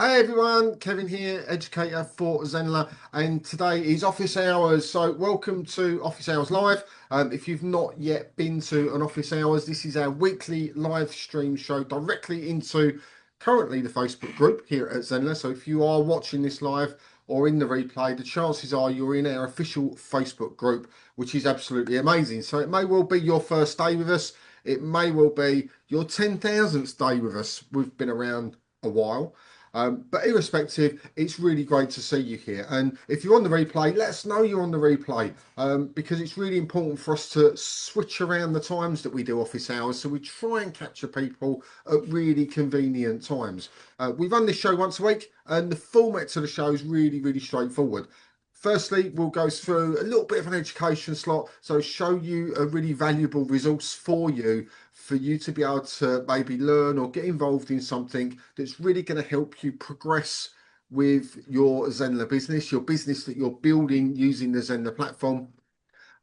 Hey everyone, Kevin here, educator for Zenler, and today is office hours. So, welcome to Office Hours Live. If you've not yet been to an office hours, this is our weekly live stream show directly into currently the Facebook group here at Zenler. So, if you are watching this live or in the replay, the chances are you're in our official Facebook group, which is absolutely amazing. So, it may well be your first day with us, it may well be your 10,000th day with us. We've been around a while. But irrespective, it's really great to see you here. And if you're on the replay, let us know you're on the replay because it's really important for us to switch around the times that we do office hours. So we try and capture people at really convenient times. We run this show once a week, and the format to the show is really, really straightforward. Firstly, we'll go through a little bit of an education slot, so show you a really valuable resource for you to be able to maybe learn or get involved in something that's really going to help you progress with your Zenler business, your business that you're building using the Zenler platform.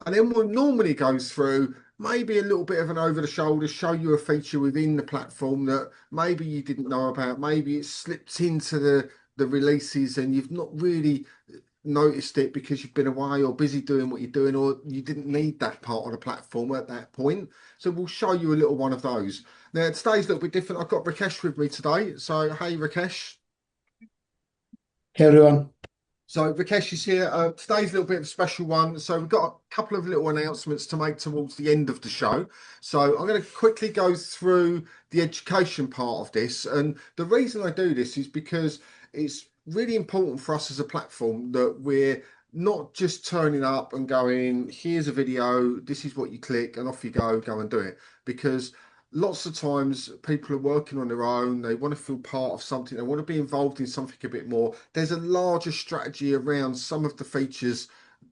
And then we'll normally go through maybe a little bit of an over the shoulder, show you a feature within the platform that maybe you didn't know about, maybe it slipped into the releases and you've not really noticed it because you've been away or busy doing what you're doing, or you didn't need that part of the platform at that point. So we'll show you a little one of those. Now today's a little bit different. I've got Rakesh with me today. So hey Rakesh. Hey everyone. So Rakesh is here. Today's a little bit of a special one. So we've got a couple of little announcements to make towards the end of the show. So I'm going to quickly go through the education part of this. And the reason I do this is because it's really important for us as a platform that we're not just turning up and going, here's a video, this is what you click, and off you go and do it. Because lots of times people are working on their own, they want to feel part of something, they want to be involved in something a bit more. There's a larger strategy around some of the features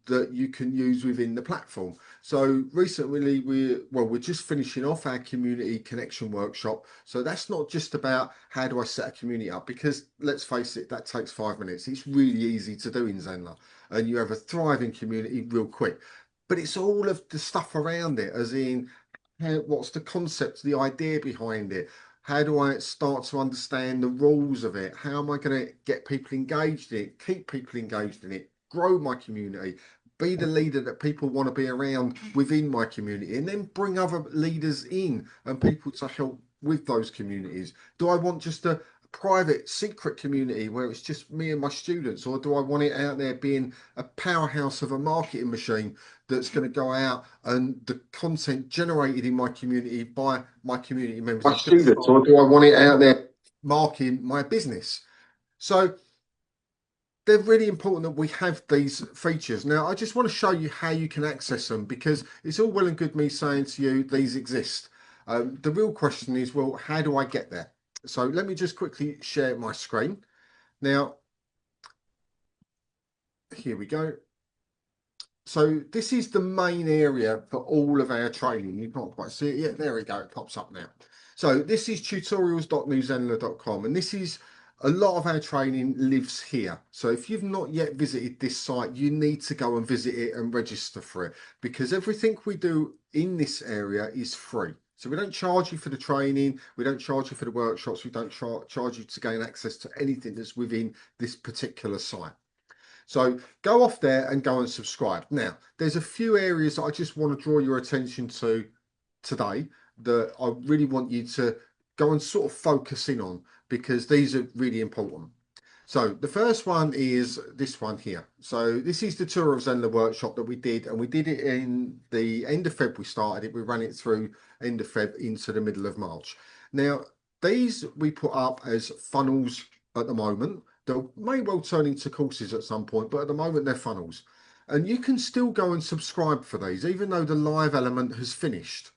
that you can use within the platform. So recently we're just finishing off our community connection workshop. So that's not just about how do I set a community up, because let's face it, that takes 5 minutes. It's really easy to do in Zenler and you have a thriving community real quick. But it's all of the stuff around it, as in what's the concept, the idea behind it? How do I start to understand the rules of it? How am I going to get people engaged in it, keep people engaged in it, grow my community, be the leader that people want to be around within my community, and then bring other leaders in and people to help with those communities? Do I want just a private secret community where it's just me and my students, or do I want it out there being a powerhouse of a marketing machine that's going to go out, and the content generated in my community by my community members My is going to students, start, or do I want it out there? marking my business? So they're really important that we have these features. Now, I just want to show you how you can access them, because it's all well and good me saying to you these exist. The real question is, well, how do I get there? So let me just quickly share my screen. Now, here we go. So this is the main area for all of our training. You can't quite see it yet. There we go. It pops up now. So this is tutorials.newzenler.com, and this is a lot of our training lives here. So if you've not yet visited this site, you need to go and visit it and register for it, because everything we do in this area is free. So we don't charge you for the training, we don't charge you for the workshops, we don't charge you to gain access to anything that's within this particular site. So go off there and go and subscribe. Now, there's a few areas that I just want to draw your attention to today that I really want you to go and sort of focus in on, because these are really important. So the first one is this one here. So this is the Tour of Zenler workshop that we did, and we did it in the end of Feb. We started it, we ran it through end of Feb into the middle of March. Now, these we put up as funnels at the moment. They may well turn into courses at some point, but at the moment they're funnels. And you can still go and subscribe for these, even though the live element has finished.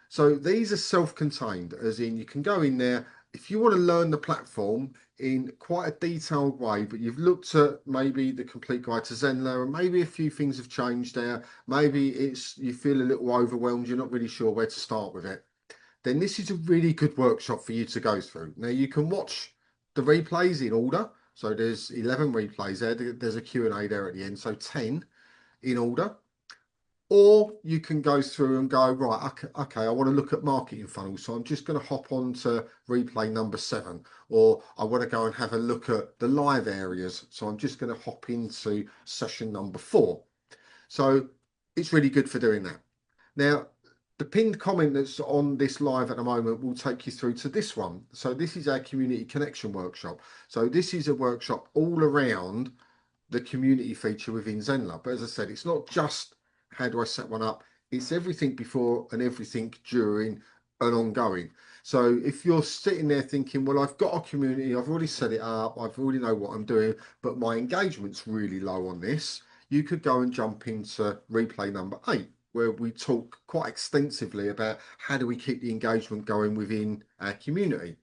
So these are self-contained, as in you can go in there. If you want to learn the platform in quite a detailed way, but you've looked at maybe the complete guide to Zenler, and maybe a few things have changed there, maybe it's you feel a little overwhelmed, you're not really sure where to start with it, then this is a really good workshop for you to go through. Now you can watch the replays in order. So there's 11 replays there. There's a Q&A there at the end. So 10 in order. Or you can go through and go, right, okay, I want to look at marketing funnels. So I'm just going to hop on to replay number 7. Or I want to go and have a look at the live areas. So I'm just going to hop into session number 4. So it's really good for doing that. Now, the pinned comment that's on this live at the moment will take you through to this one. So this is our community connection workshop. So this is a workshop all around the community feature within Zenler. But as I said, it's not just how do I set one up, it's everything before and everything during and ongoing. So if you're sitting there thinking, well, I've got a community, I've already set it up, I've already know what I'm doing, but my engagement's really low on this, you could go and jump into replay number 8, where we talk quite extensively about how do we keep the engagement going within our community.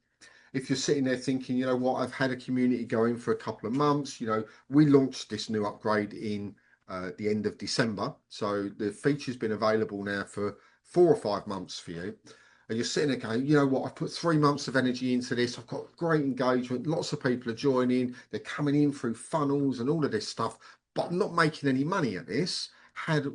If you're sitting there thinking, you know what, I've had a community going for a couple of months, we launched this new upgrade in the end of December. So the feature's been available now for 4 or 5 months for you. And you're sitting there going, you know what, I've put 3 months of energy into this. I've got great engagement. Lots of people are joining. They're coming in through funnels and all of this stuff, but I'm not making any money at this.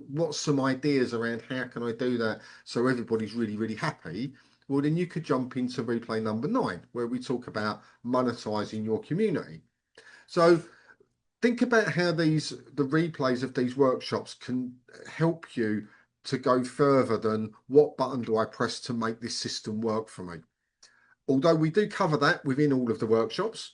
What's some ideas around how can I do that so everybody's really, really happy? Well, then you could jump into replay number 9, where we talk about monetizing your community. So think about how the replays of these workshops can help you to go further than what button do I press to make this system work for me. Although we do cover that within all of the workshops,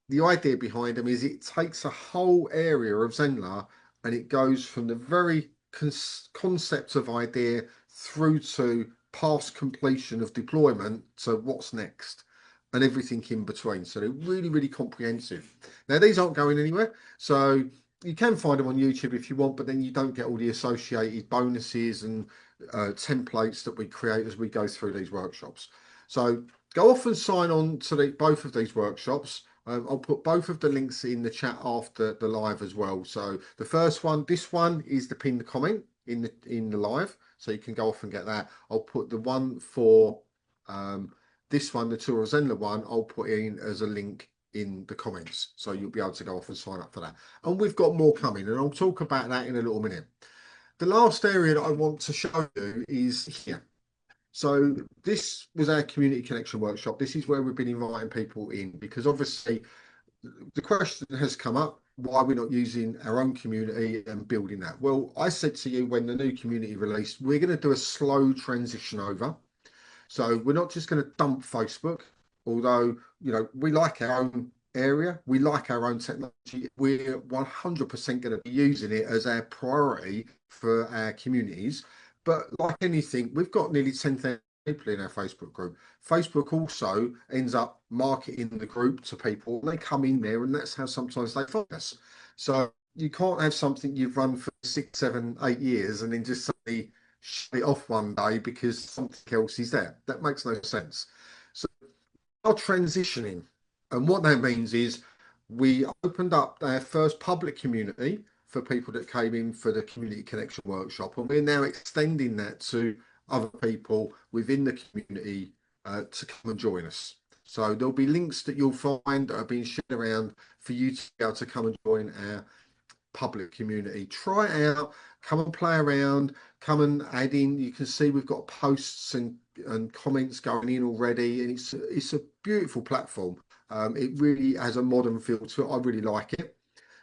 the idea behind them is it takes a whole area of Zenler and it goes from the very concept of idea through to past completion of deployment to what's next and everything in between. So they're really, really comprehensive. Now, these aren't going anywhere. So you can find them on YouTube if you want, but then you don't get all the associated bonuses and templates that we create as we go through these workshops. So go off and sign on to both of these workshops. I'll put both of the links in the chat after the live as well. So the first one, this one is the pinned comment in the live, so you can go off and get that. I'll put the one for this one, the Tour of Zenler one, I'll put in as a link in the comments, so you'll be able to go off and sign up for that. And we've got more coming, and I'll talk about that in a little minute. The last area that I want to show you is here. So this was our community connection workshop. This is where we've been inviting people in because obviously the question has come up, why are we not using our own community and building that? Well, I said to you when the new community released, we're going to do a slow transition over. So we're not just going to dump Facebook, although, we like our own area, we like our own technology. We're 100% going to be using it as our priority for our communities. But like anything, we've got nearly 10,000 people in our Facebook group. Facebook also ends up marketing the group to people. They come in there, and that's how sometimes they find us. So you can't have something you've run for 6, 7, 8 years and then just suddenly shut it off one day because something else is there. That makes no sense. So are transitioning, and what that means is we opened up our first public community for people that came in for the community connection workshop, and we're now extending that to other people within the community to come and join us. So there'll be links that you'll find that are being shared around for you to be able to come and join our public community. Try it out, come and play around, come and add in. You can see we've got posts and comments going in already, and it's a beautiful platform. It really has a modern feel to it. I really like it.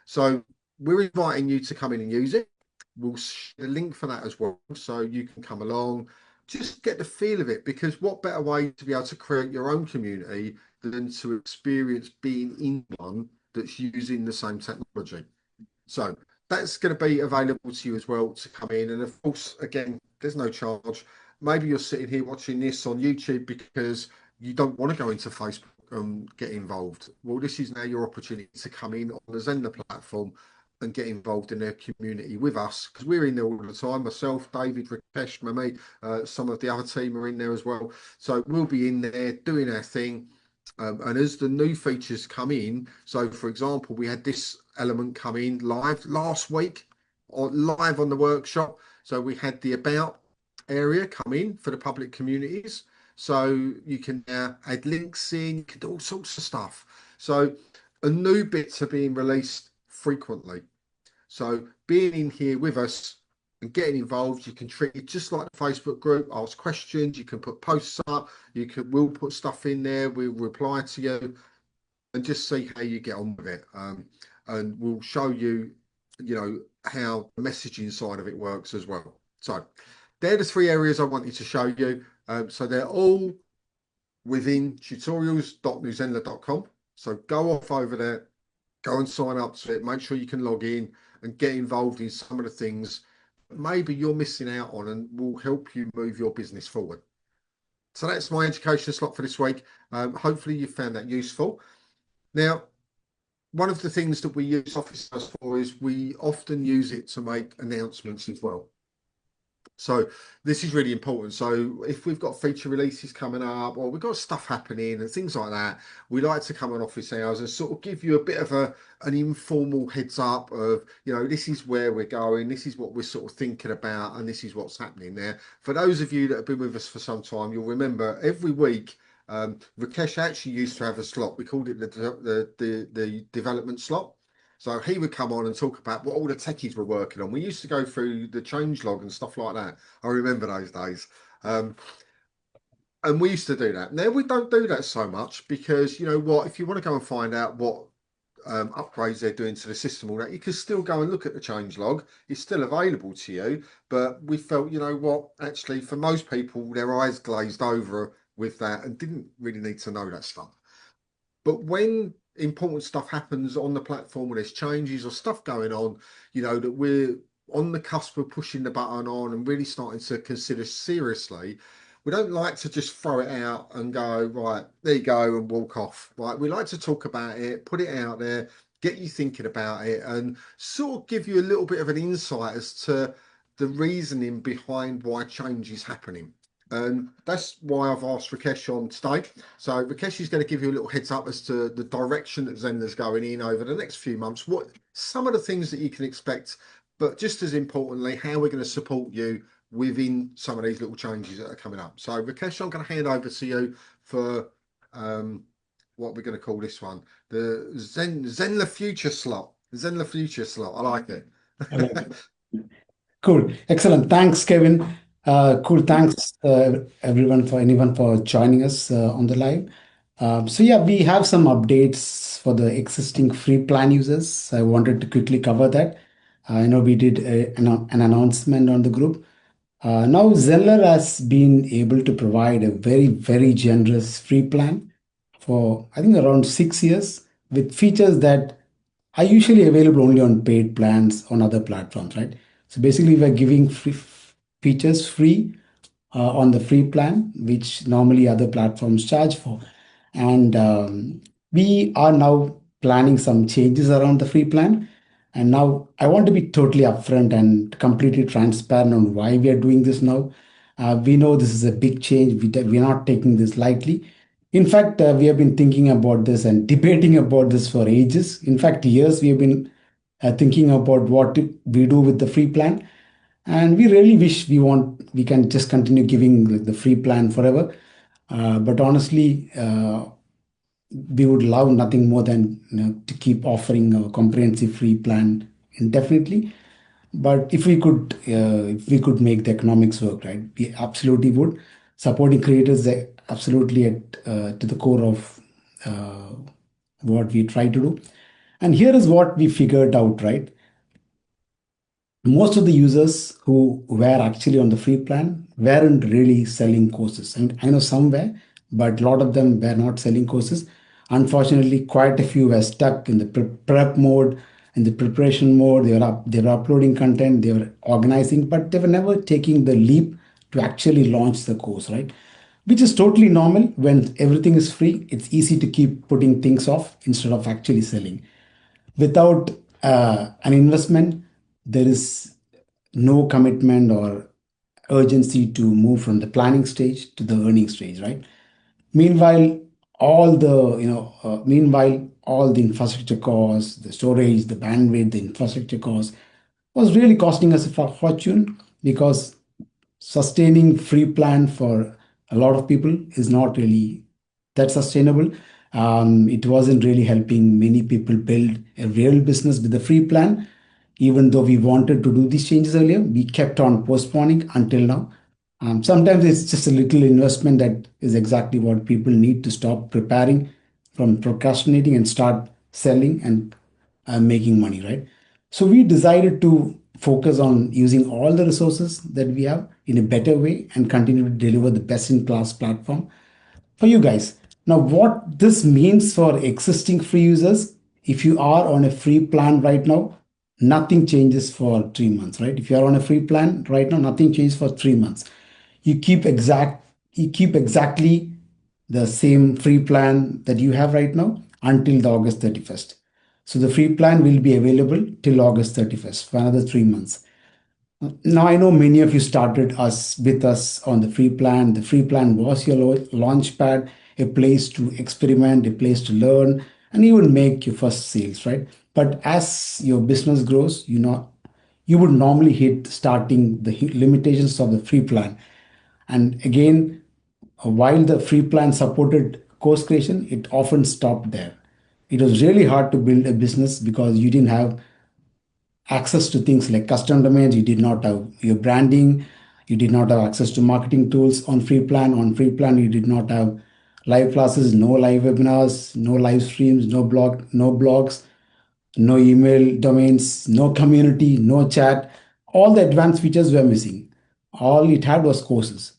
So we're inviting you to come in and use it. We'll share the link for that as well, so you can come along, just get the feel of it, because what better way to be able to create your own community than to experience being in one that's using the same technology. So that's going to be available to you as well to come in. And of course, again, there's no charge. Maybe you're sitting here watching this on YouTube because you don't want to go into Facebook and get involved. Well, this is now your opportunity to come in on the Zenler platform and get involved in their community with us, because we're in there all the time. Myself, David, Rakesh, my mate, some of the other team are in there as well. So we'll be in there doing our thing. And as the new features come in, so for example, we had this element come in live last week, or live on the workshop. So we had the about area come in for the public communities. So you can now add links in, you can do all sorts of stuff. So new bits are being released frequently. So being in here with us and getting involved. You can treat it just like the Facebook group, ask questions, you can put posts up, we'll put stuff in there, we'll reply to you and just see how you get on with it. And we'll show you, how the messaging side of it works as well. So they're the three areas I wanted to show you. So they're all within tutorials.newzenler.com. So go off over there, go and sign up to it, make sure you can log in and get involved in some of the things maybe you're missing out on and will help you move your business forward. So that's my education slot for this week. Hopefully you found that useful. Now, one of the things that we use Office Hours for is we often use it to make announcements as well. So this is really important. So if we've got feature releases coming up or we've got stuff happening and things like that, we like to come on office hours and sort of give you a bit of an informal heads up of, this is where we're going, this is what we're sort of thinking about, and this is what's happening there. For those of you that have been with us for some time, you'll remember every week, Rakesh actually used to have a slot. We called it the development slot. So he would come on and talk about what all the techies were working on. We used to go through the change log and stuff like that. I remember those days. And we used to do that. Now we don't do that so much because you know what? If you want to go and find out what upgrades they're doing to the system, all that, you can still go and look at the change log. It's still available to you. But we felt, you know what? Actually, for most people, their eyes glazed over with that and didn't really need to know that stuff. But when important stuff happens on the platform, when there's changes or stuff going on, that we're on the cusp of pushing the button on and really starting to consider seriously, we don't like to just throw it out and go, right, there you go, and walk off. Right? We like to talk about it, put it out there, get you thinking about it, and sort of give you a little bit of an insight as to the reasoning behind why change is happening. And that's why I've asked Rakesh on today. So Rakesh is going to give you a little heads up as to the direction that Zenler's going in over the next few months, what some of the things that you can expect, but just as importantly, how we're going to support you within some of these little changes that are coming up. So Rakesh, I'm going to hand over to you for what we're going to call this one, the Zenler Future slot. Zenler Future slot. I like it. I like it. Cool. Excellent. Thanks, Kevin. Cool. Thanks, anyone for joining us on the live. So yeah, we have some updates for the existing free plan users. I wanted to quickly cover that. I know we did an announcement on the group. Now Zenler has been able to provide a very, very generous free plan for I think around 6 years with features that are usually available only on paid plans on other platforms, right? So basically, we're giving features free on the free plan, which normally other platforms charge for. And we are now planning some changes around the free plan. And now I want to be totally upfront and completely transparent on why we are doing this now. We know this is a big change. We are not taking this lightly. In fact, we have been thinking about this and debating about this for ages. In fact, years we have been thinking about what we do with the free plan, and we really wish we can just continue giving like the free plan forever. But honestly, we would love nothing more than to keep offering a comprehensive free plan indefinitely. But if we could make the economics work, right, we absolutely would. Supporting creators is absolutely at to the core of uh, what we try to do. And here is what we figured out, right? Most of the users who were actually on the free plan weren't really selling courses. And I know some were, but a lot of them were not selling courses. Unfortunately, quite a few were stuck in the prep mode, in the preparation mode. They were uploading content, they were organizing, but they were never taking the leap to actually launch the course, right? Which is totally normal. When everything is free, it's easy to keep putting things off instead of actually selling. Without an investment, there is no commitment or urgency to move from the planning stage to the earning stage, right? Meanwhile, meanwhile, all the infrastructure costs, the storage, the bandwidth, the infrastructure costs was really costing us a fortune, because sustaining free plan for a lot of people is not really that sustainable. It wasn't really helping many people build a real business with the free plan. Even though we wanted to do these changes earlier, we kept on postponing until now. Sometimes it's just a little investment that is exactly what people need to stop preparing from procrastinating and start selling and making money, right? So we decided to focus on using all the resources that we have in a better way and continue to deliver the best in class platform for you guys. Now, what this means for existing free users, if you are on a free plan right now, nothing changes for 3 months, right? If you are on a free plan right now, nothing changes for 3 months. You keep exactly the same free plan that you have right now until the August 31st. So the free plan will be available till August 31st for another 3 months. Now I know many of you started us with us on the free plan. The free plan was your launch pad, a place to experiment, a place to learn, and even make your first sales, right? But as your business grows, you would normally hit starting the limitations of the free plan. And again, while the free plan supported course creation, it often stopped there. It was really hard to build a business because you didn't have access to things like custom domains. You did not have your branding. You did not have access to marketing tools on free plan. On free plan, you did not have live classes, no live webinars, no live streams, no blogs, no email domains, no community, no chat. All the advanced features were missing. All it had was courses.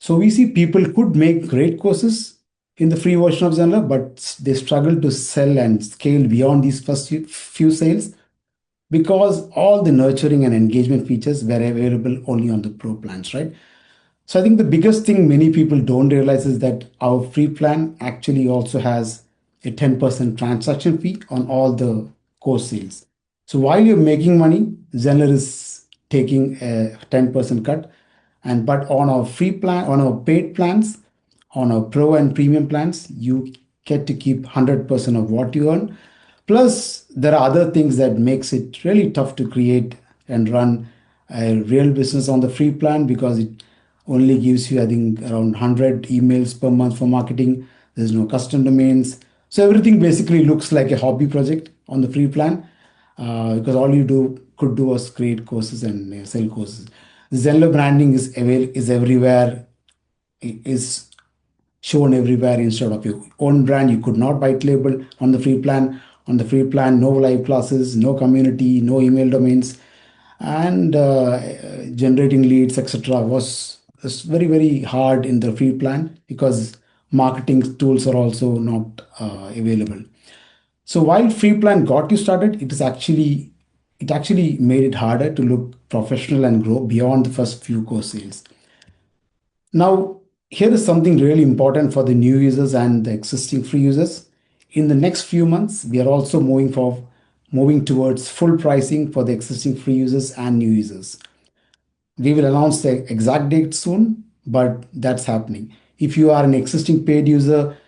So we see people could make great courses in the free version of Zenler, but they struggle to sell and scale beyond these first few sales because all the nurturing and engagement features were available only on the pro plans, right? So I think the biggest thing many people don't realize is that our free plan actually also has a 10% transaction fee on all the course sales. So while you're making money, Zenler is taking a 10% cut. And but on our free plan, on our paid plans, on our pro and premium plans, you get to keep 100% of what you earn. Plus, there are other things that makes it really tough to create and run a real business on the free plan because it only gives you, I think, around 100 emails per month for marketing. There's no custom domains. So everything basically looks like a hobby project on the free plan because all you could do was create courses and sell courses. Zenler branding is everywhere, is shown everywhere instead of your own brand. You could not white label on the free plan. On the free plan, no live classes, no community, no email domains, and generating leads, etc. was very very hard in the free plan because marketing tools are also not available. So while free plan got you started, it actually made it harder to look professional and grow beyond the first few course sales. Now, here is something really important for the new users and the existing free users. In the next few months, we are also moving towards full pricing for the existing free users and new users. We will announce the exact date soon, but that's happening. If you are an existing paid user,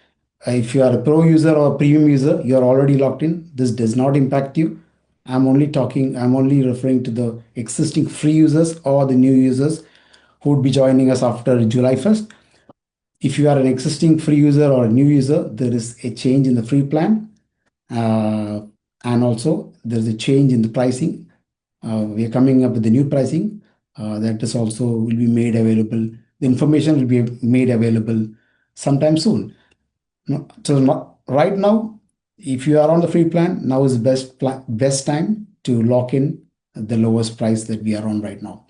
if you are a pro user or a premium user, you are already locked in. This does not impact you. I'm only referring to the existing free users or the new users who would be joining us after July 1st. If you are an existing free user or a new user, there is a change in the free plan. Uh, and also, there's a change in the pricing. We are coming up with the new pricing that is also will be made available. The information will be made available sometime soon. No, so right now, if you are on the free plan, now is the best time to lock in the lowest price that we are on right now.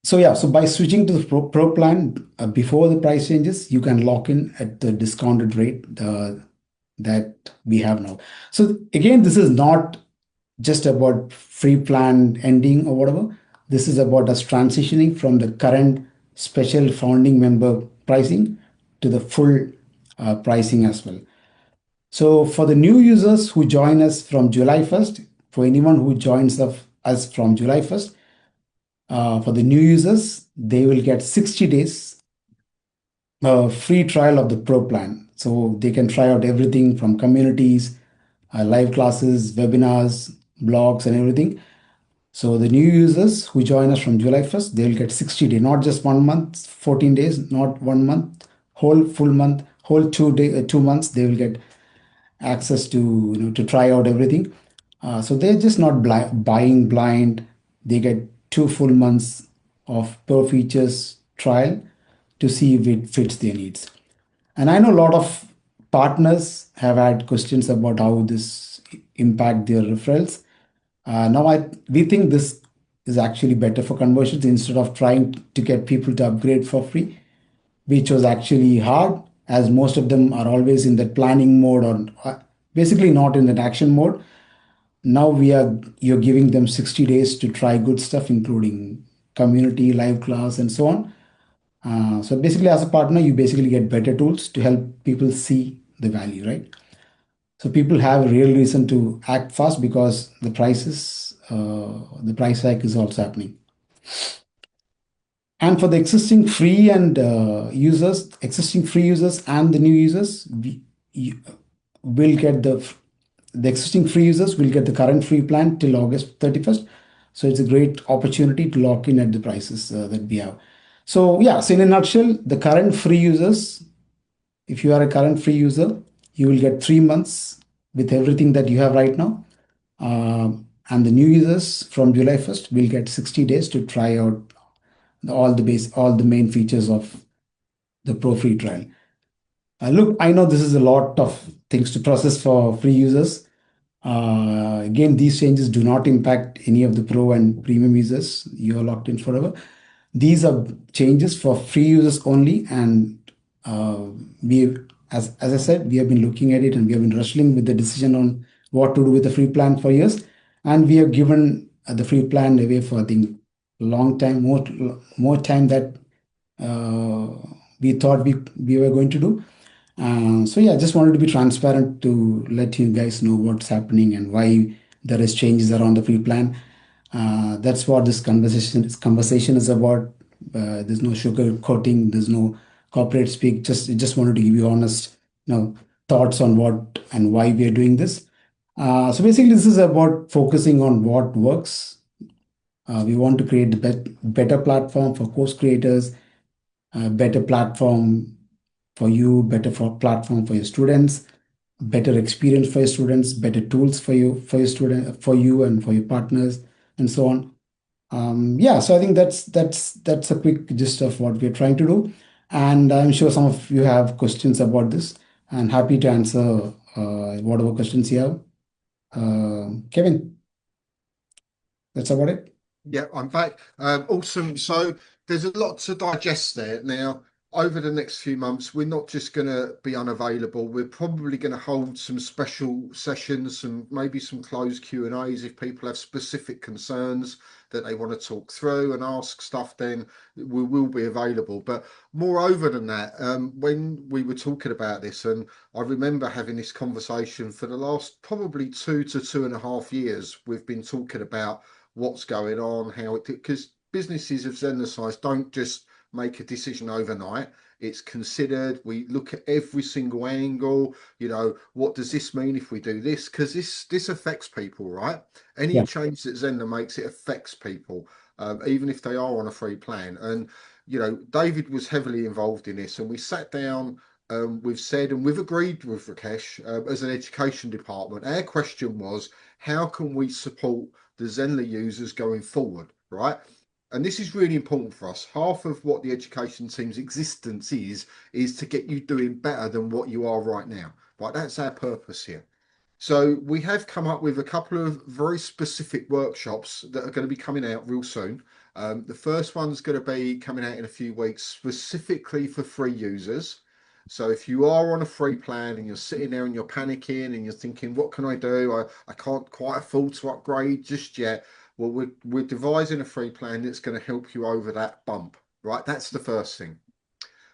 So yeah, so by switching to the pro plan before the price changes, you can lock in at the discounted rate that we have now. So again, this is not just about free plan ending or whatever. This is about us transitioning from the current special founding member pricing to the full pricing as well. So for the new users who join us from July 1st, for anyone who joins us from July 1st, for the new users, they will get 60 days free trial of the pro plan. So they can try out everything from communities, live classes, webinars, blogs, and everything. So the new users who join us from July 1st, they will get 60 days, not just 1 month, 14 days, not 1 month, whole full month, whole 2 months. They will get access to to try out everything. So they're just not buying blind. They get 2 full months of per features trial to see if it fits their needs. And I know a lot of partners have had questions about how this impact their referrals. Now we think this is actually better for conversions instead of trying to get people to upgrade for free, which was actually hard as most of them are always in that planning mode or basically not in that action mode. Now you're giving them 60 days to try good stuff, including community, live class, and so on. So basically, as a partner, you basically get better tools to help people see the value, right? So people have a real reason to act fast because the price hike is also happening. And for the existing free users and the new users, you will get the existing free users will get the current free plan till August 31st. So it's a great opportunity to lock in at the prices that we have. So yeah, so in a nutshell, the current free users, if you are a current free user, you will get 3 months with everything that you have right now. And the new users from July 1st will get 60 days to try out all the main features of the Pro free trial. Look, I know this is a lot of things to process for free users. Again, these changes do not impact any of the Pro and Premium users. You are locked in forever. These are changes for free users only, and uh, we, as I said, we have been looking at it and we have been wrestling with the decision on what to do with the free plan for years, and we have given the free plan away for I think long time, more time that uh, we thought we were going to do. So yeah, just wanted to be transparent to let you guys know what's happening and why there is changes around the free plan. That's what this conversation is about. There's no sugar coating. There's no corporate speak. Just wanted to give you honest, thoughts on what and why we are doing this. So basically, this is about focusing on what works. We want to create the better platform for course creators, a better platform for you, better for platform for your students, better experience for your students, better tools for your student, for you and for your partners, and so on. Yeah, so I think that's a quick gist of what we're trying to do, and I'm sure some of you have questions about this, and happy to answer whatever questions you have. Kevin, that's about it. Yeah, I'm back. Awesome. So there's a lot to digest there. Now, over the next few months, we're not just going to be unavailable. We're probably going to hold some special sessions, some maybe some closed Q&As if people have specific concerns that they want to talk through and ask stuff, then we will be available. But moreover than that, when we were talking about this, and I remember having this conversation for the last probably 2 to 2.5 years, we've been talking about what's going on, how it, because businesses of Zenler size don't just make a decision overnight. It's considered. We look at every single angle. What does this mean if we do this? Because this affects people, right? Any Yeah, change that Zenler makes, it affects people, even if they are on a free plan. And David was heavily involved in this, and we sat down. We've said and we've agreed with Rakesh as an education department. Our question was, how can we support the Zenler users going forward, right? And this is really important for us. Half of what the education team's existence is to get you doing better than what you are right now. Right, that's our purpose here. So we have come up with a couple of very specific workshops that are going to be coming out real soon. The first one's going to be coming out in a few weeks, specifically for free users. So if you are on a free plan and you're sitting there and you're panicking and you're thinking, what can I do? I can't quite afford to upgrade just yet. Well, we're devising a free plan that's going to help you over that bump, right? That's the first thing.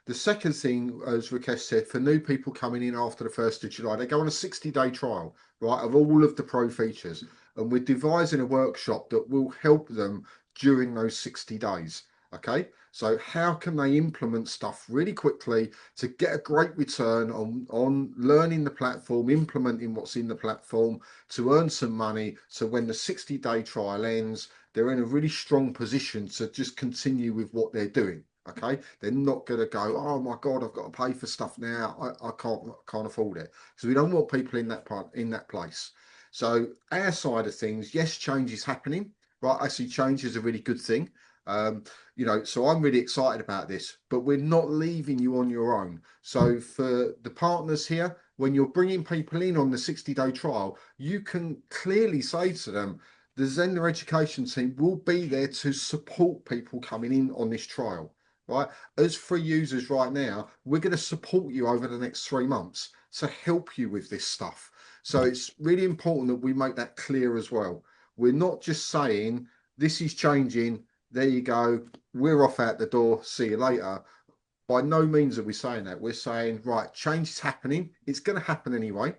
The second thing, as Rakesh said, for new people coming in after the 1st of July, they go on a 60-day trial, right, of all of the pro features. And we're devising a workshop that will help them during those 60 days. Okay. So how can they implement stuff really quickly to get a great return on learning the platform, implementing what's in the platform to earn some money. So when the 60-day trial ends, they're in a really strong position to just continue with what they're doing. Okay, they're not going to go, oh my God, I've got to pay for stuff now. I can't afford it. So we don't want people in that place. So our side of things, yes, change is happening, right? I see change is a really good thing. So I'm really excited about this, but we're not leaving you on your own. So for the partners here, when you're bringing people in on the 60-day trial, you can clearly say to them, the Zenler education team will be there to support people coming in on this trial, right? As free users right now, we're going to support you over the next 3 months to help you with this stuff. So it's really important that we make that clear as well. We're not just saying this is changing, there you go, we're off out the door, see you later. By no means are we saying that. We're saying, right, change is happening. It's going to happen anyway.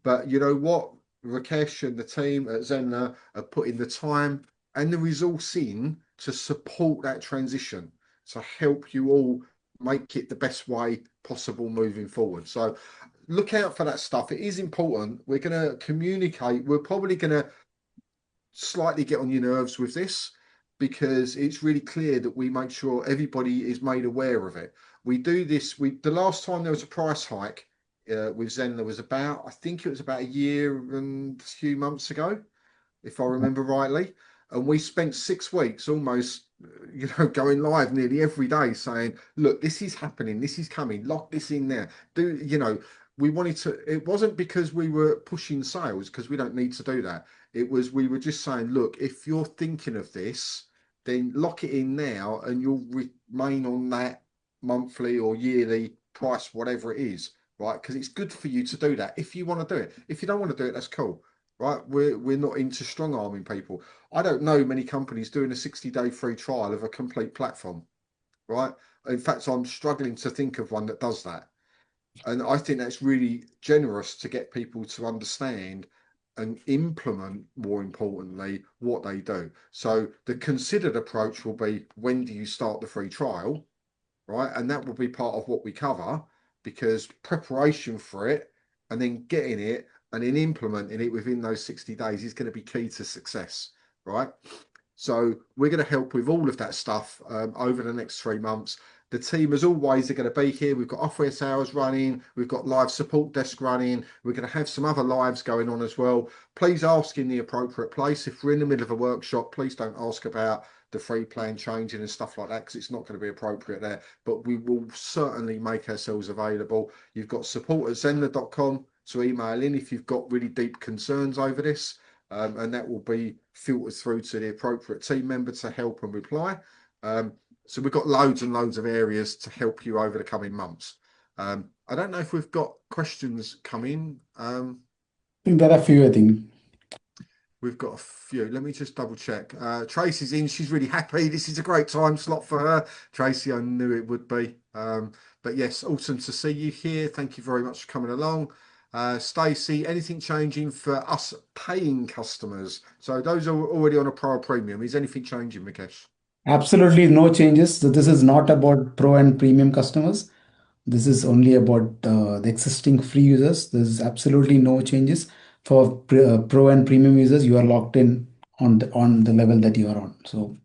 But you know what? Rakesh and the team at Zenler are putting the time and the resource in to support that transition, to help you all make it the best way possible moving forward. So look out for that stuff. It is important. We're going to communicate. We're probably going to slightly get on your nerves with this because it's really clear that we make sure everybody is made aware of it. We do this. The last time there was a price hike with Zenler was about, I think it was about a year and a few months ago, if I remember rightly. And we spent 6 weeks almost, going live nearly every day saying, look, this is happening, this is coming, lock this in there. We wanted to, it wasn't because we were pushing sales, because we don't need to do that. It was, we were just saying, look, if you're thinking of this, then lock it in now and you'll remain on that monthly or yearly price, whatever it is, right? Because it's good for you to do that if you want to do it. If you don't want to do it, that's cool, right? We're not into strong arming people. I don't know many companies doing a 60-day free trial of a complete platform, right? In fact, I'm struggling to think of one that does that. And I think that's really generous to get people to understand and implement, more importantly, what they do. So the considered approach will be, when do you start the free trial, right? And that will be part of what we cover, because preparation for it and then getting it and then implementing it within those 60 days is going to be key to success, right? So we're going to help with all of that stuff over the next 3 months. The team, as always, are going to be here. We've got office hours running. We've got live support desk running. We're going to have some other lives going on as well. Please ask in the appropriate place. If we're in the middle of a workshop, please don't ask about the free plan changing and stuff like that, because it's not going to be appropriate there. But we will certainly make ourselves available. You've got support at zenler.com to email in if you've got really deep concerns over this. And that will be filtered through to the appropriate team member to help and reply. So we've got loads and loads of areas to help you over the coming months. I don't know if we've got questions coming. I think there are a few, I think. We've got a few. Let me just double check. Tracy's in. She's really happy. This is a great time slot for her. Tracy, I knew it would be. But yes, awesome to see you here. Thank you very much for coming along. Stacey, anything changing for us paying customers? So those are already on a Pro Premium. Is anything changing, Mikesh? Absolutely no changes. So this is not about pro and premium customers. This is only about the existing free users. There's absolutely no changes. For pro and premium users, you are locked in on the level that you are on. So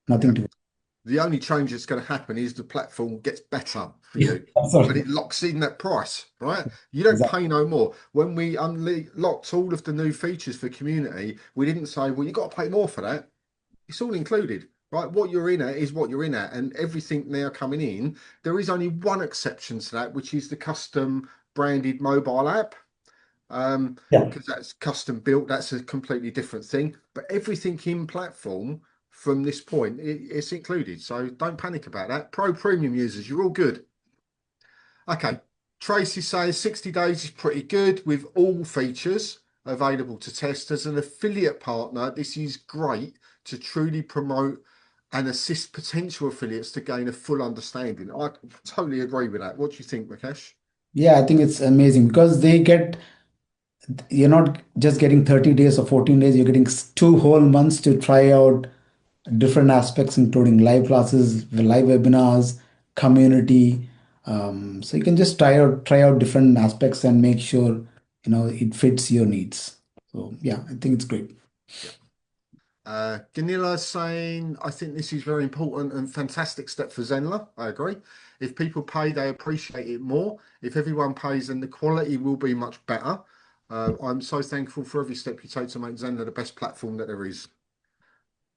Yeah. nothing to. The only change that's going to happen is the platform gets better for Yeah, you, but absolutely. it locks in that price, right? You don't Exactly. pay no more. When we unlocked all of the new features for community, we didn't say, well, you got to pay more for that. It's all included, right? What you're in at is what you're in at, and everything now coming in. There is only one exception to that, which is the custom branded mobile app, Yeah. because that's custom built. That's a completely different thing. But everything in platform from this point, it's included. So don't panic about that. Pro premium users, you're all good. Okay. Tracy says 60 days is pretty good with all features available to test. As an affiliate partner, this is great to truly promote and assist potential affiliates to gain a full understanding. I totally agree with that. What do you think, Rakesh? Yeah, I think it's amazing because you're not just getting 30 days or 14 days, you're getting 2 whole months to try out different aspects, including live classes, live webinars, community. So you can just try out different aspects and make sure it fits your needs. So yeah, I think it's great. Yeah. Ganila saying, I think this is very important and fantastic step for Zenler. I agree. If people pay, they appreciate it more. If everyone pays, then the quality will be much better. I'm so thankful for every step you take to make Zenler the best platform that there is.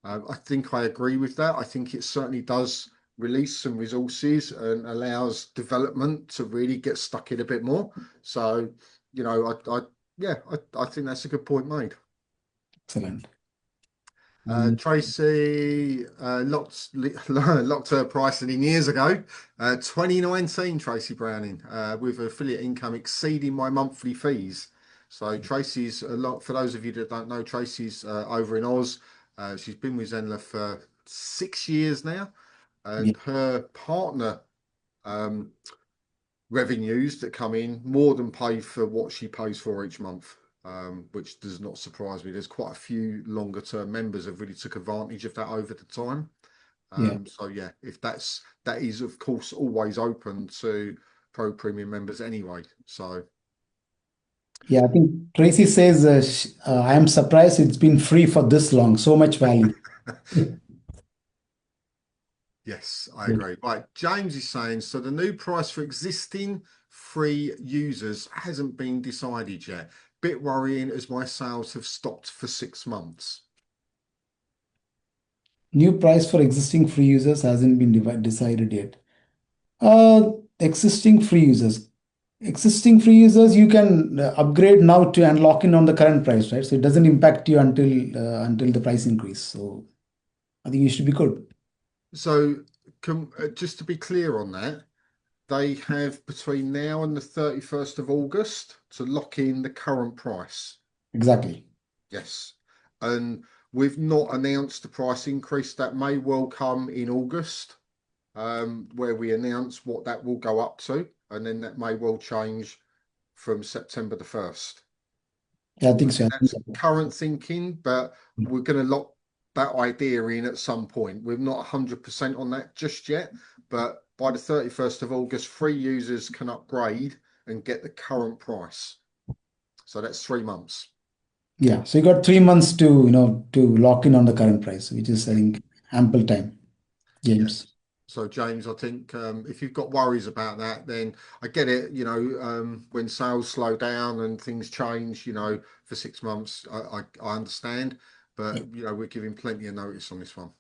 I think I agree with that. I think it certainly does release some resources and allows development to really get stuck in a bit more. So, yeah, I think that's a good point made. Excellent. Tracy locked her pricing in years ago. 2019, Tracy Browning, with affiliate income exceeding my monthly fees. So Tracy's a lot. For those of you that don't know, Tracy's over in Oz. She's been with Zenler for 6 years now, Yeah, and her partner um, revenues that come in more than pay for what she pays for each month, which does not surprise me. There's quite a few longer term members have really took advantage of that over the time. yeah, So yeah, if that is of course always open to pro premium members anyway. So yeah. I think Tracy says, I am surprised it's been free for this long. So much value. yes, I Yeah. agree. Right, James is saying so the new price for existing free users hasn't been decided yet. Bit worrying as my sales have stopped for 6 months. New price for existing free users hasn't been decided yet. Existing free users. Existing free users, you can upgrade now to and lock in on the current price, right? So it doesn't impact you until the price increase. So I think you should be good. So, just to be clear on that, they have between now and the 31st of August to lock in the current price. Exactly. Yes. And we've not announced the price increase. That may well come in August, where we announce what that will go up to. And then that may well change from September the 1st. Yeah, I I think so. think that's current thinking, but we're going to lock that idea in at some point. We're not 100% on that just yet, but by the 31st of August, free users can upgrade and get the current price. So that's 3 months. Yeah. So you got 3 months to lock in on the current price, which is I Yeah. think ample time, Yeah. James. So James, I think if you've got worries about that, then I get it. When sales slow down and things change, for 6 months, I understand, Yeah. but we're giving plenty of notice on this one.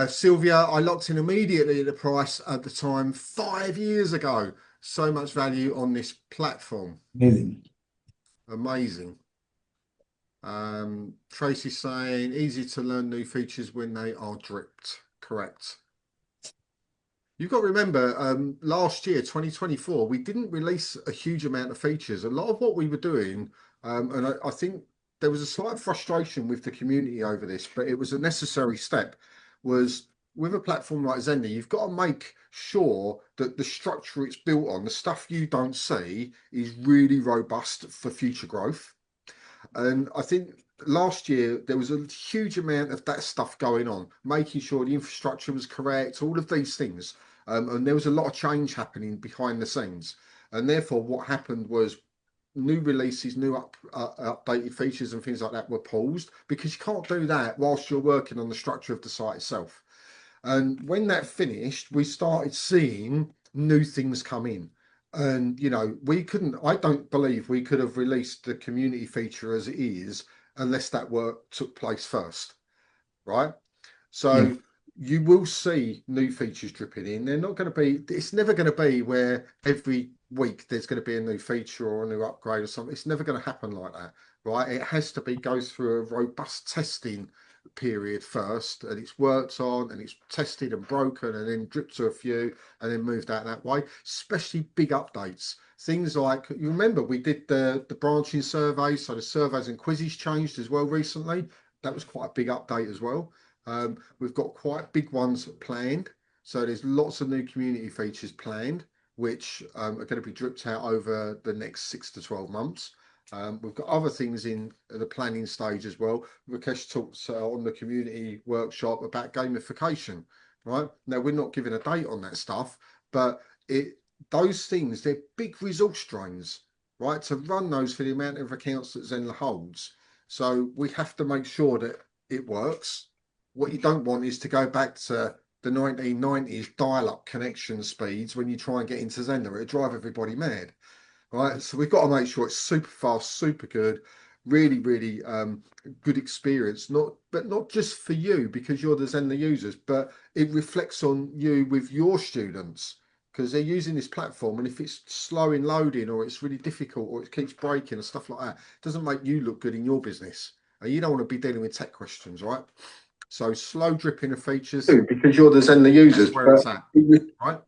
Sylvia, I locked in immediately at the price at the time 5 years ago. So much value on this platform. Amazing. Amazing. Tracy's saying easy to learn new features when they are dripped. Correct. You've got to remember, last year, 2024, we didn't release a huge amount of features. A lot of what we were doing, and I think there was a slight frustration with the community over this, but it was a necessary step, was with a platform like Zenly, you've got to make sure that the structure it's built on, the stuff you don't see, is really robust for future growth. And I think last year there was a huge amount of that stuff going on, making sure the infrastructure was correct, all of these things. And there was a lot of change happening behind the scenes. And therefore, what happened was new releases, updated features and things like that were paused because you can't do that whilst you're working on the structure of the site itself. And when that finished, we started seeing new things come in. And, we couldn't, I don't believe we could have released the community feature as it is unless that work took place first, right? Yeah. So you will see new features dripping in. They're not going to be, it's never going to be where every week there's going to be a new feature or a new upgrade or something. It's never going to happen like that, right? It has to be go through a robust testing period first, and it's worked on and it's tested and broken and then dripped to a few and then moved out that way, especially big updates. Things like, you remember we did the branching surveys, so the surveys and quizzes changed as well recently. That was quite a big update as well. We've got quite big ones planned. So there's lots of new community features planned, which are going to be dripped out over the next 6 to 12 months. We've got other things in the planning stage as well. Rakesh talks on the community workshop about gamification, right? Now, we're not giving a date on that stuff, but those things, they're big resource drains, right? To run those for the amount of accounts that Zenler holds. So we have to make sure that it works. What you don't want is to go back to the 1990s dial-up connection speeds when you try and get into Zenler. It'll drive everybody mad. right? So we've got to make sure it's super fast, super good, really, really good experience. Not just for you because you're the Zenler users, but it reflects on you with your students because they're using this platform. And if it's slow in loading or it's really difficult or it keeps breaking and stuff like that, it doesn't make you look good in your business. And you don't want to be dealing with tech questions, right? So slow dripping of features because you're the Zenler users, That's where it's at, right?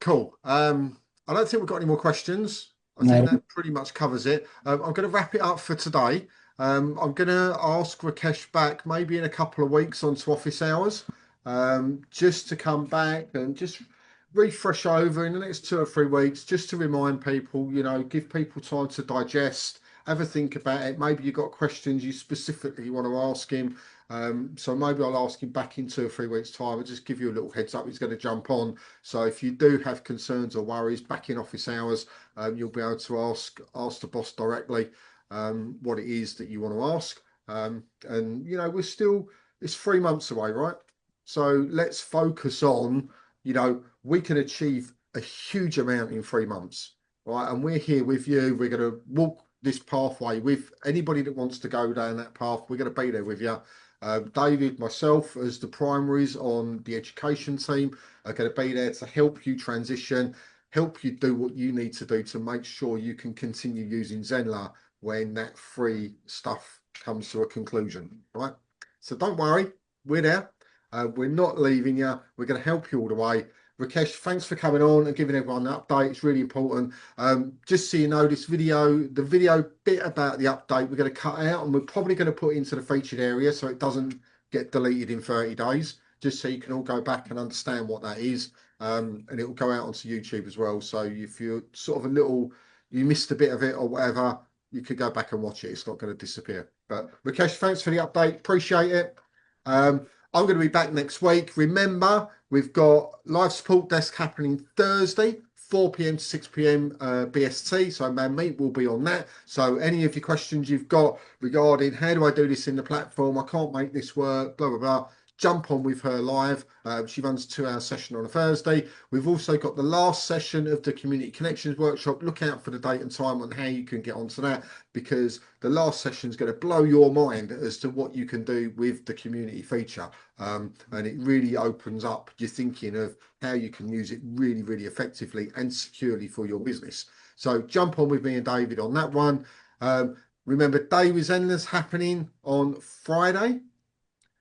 Cool. I don't think we've got any more questions. I think right. that pretty much covers it. I'm going to wrap it up for today. I'm going to ask Rakesh back maybe in a couple of weeks onto office hours, just to come back and just refresh over in the next 2 or 3 weeks, just to remind people, give people time to digest, have a think about it. Maybe you've got questions you specifically want to ask him. So maybe I'll ask him back in 2 or 3 weeks' time. I'll just give you a little heads up. He's going to jump on. So if you do have concerns or worries back in office hours, you'll be able to ask the boss directly what it is that you want to ask. And it's 3 months away, right? So let's focus on, we can achieve a huge amount in 3 months, right? And we're here with you. We're going to walk this pathway with anybody that wants to go down that path. We're going to be there with you. David, myself, as the primaries on the education team, are going to be there to help you transition, help you do what you need to do to make sure you can continue using Zenler when that free stuff comes to a conclusion, right? So don't worry, we're there. We're not leaving you. We're going to help you all the way. Rakesh, thanks for coming on and giving everyone an update. It's really important. Just so you know, the video bit about the update, we're going to cut out and we're probably going to put into the featured area so it doesn't get deleted in 30 days, just so you can all go back and understand what that is. And it will go out onto YouTube as well. So if you're sort of you missed a bit of it or whatever, you could go back and watch it. It's not going to disappear. But Rakesh, thanks for the update. Appreciate it. I'm going to be back next week. Remember, we've got live support desk happening Thursday, 4 p.m. to 6 p.m. BST. So Manmeet will be on that. So any of your questions you've got regarding how do I do this in the platform? I can't make this work, blah, blah, blah. Jump on with her live. She runs a 2-hour session on a Thursday. We've also got the last session of the Community Connections workshop. Look out for the date and time on how you can get onto that, because the last session is going to blow your mind as to what you can do with the community feature. And it really opens up your thinking of how you can use it really, really effectively and securely for your business. So jump on with me and David on that one. Remember, Day with Zenler's happening on Friday.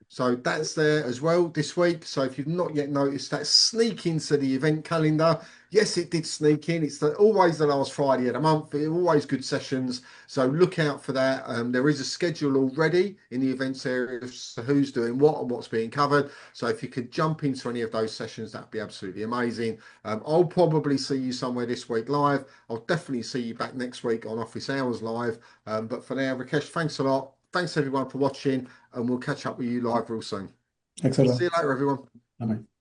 So that's there as well this week. So if you've not yet noticed that, sneak into the event calendar. Yes, it did sneak in. It's always the last Friday of the month. They're always good sessions. So look out for that. There is a schedule already in the events area of who's doing what and what's being covered. So if you could jump into any of those sessions, that'd be absolutely amazing. I'll probably see you somewhere this week live. I'll definitely see you back next week on Office Hours Live. But for now, Rakesh, thanks a lot. Thanks everyone for watching, and we'll catch up with you live real soon. Excellent. See you later, everyone. Bye-bye.